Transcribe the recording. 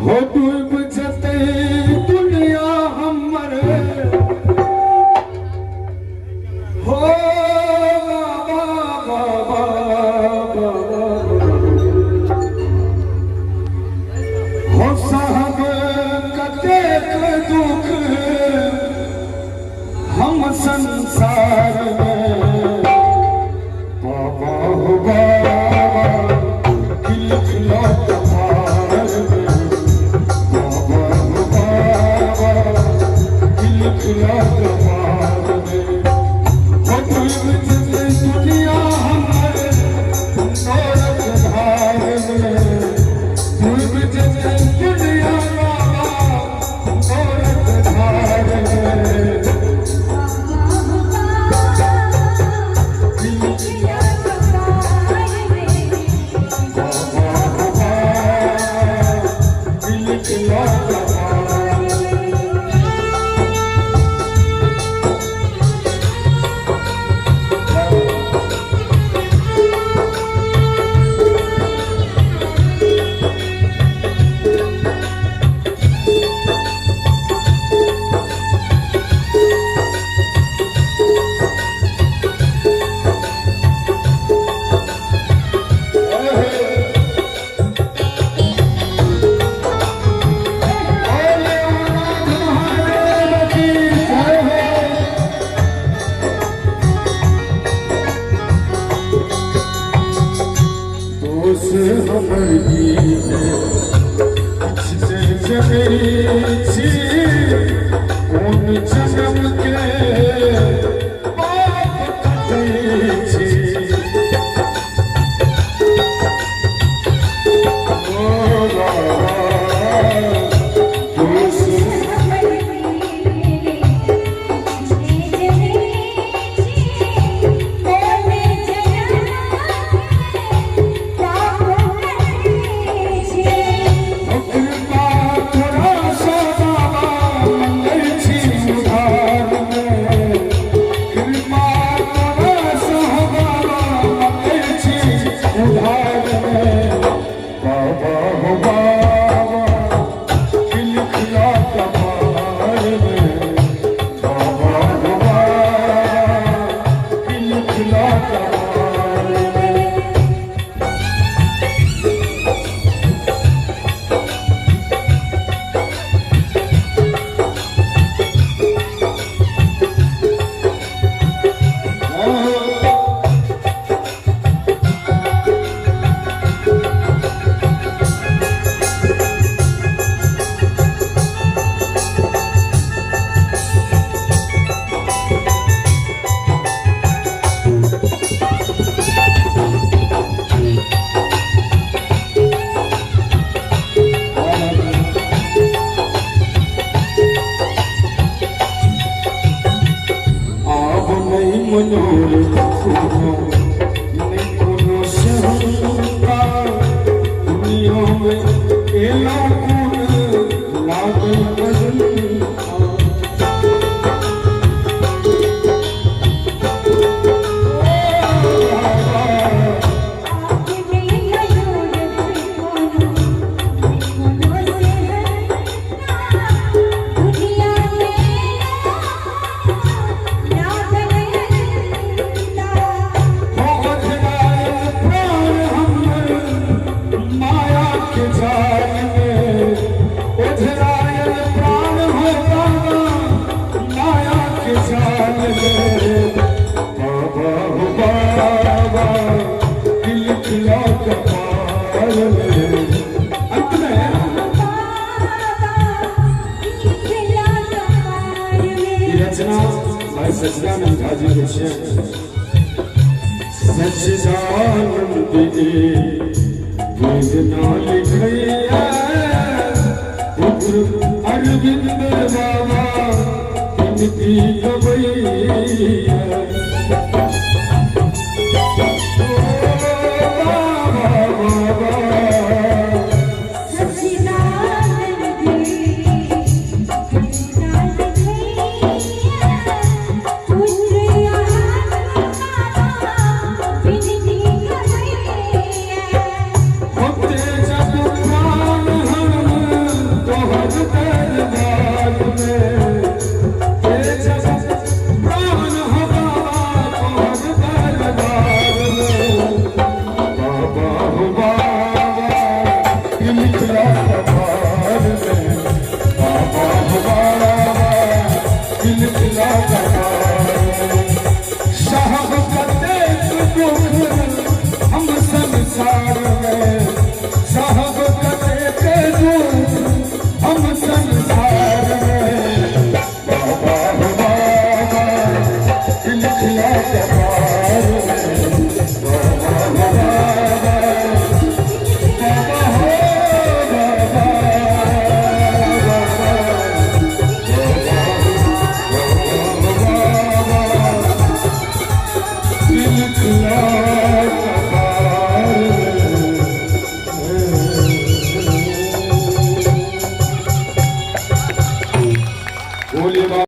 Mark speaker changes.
Speaker 1: हो डूब जते दुनिया हमर हो हो साहब कतेक दुख हम संसार में बाबा हो बाबा लिख लो कपार में बाबा हो बाबा लिख लो कपार में हो डूब जते दुनिया हमारे दौलत धार में डूब जते दुनिया बाबा दौलत धार में हमर से जगई छी कौन जन्म के पाप कटई छी ओ सच्चिदानंद जी के शेर सच्चिदानंद वेदना लिखैया पुत्र अरविंद बाबा इनकी गवैया निकला कमाल में बाबा हमारा निकला कमाल में साहब करते दुख हम संसार में साहब करते दुख हम संसार में बाबा हमारा निकला कमाल में बाबा हमारा बोलिए।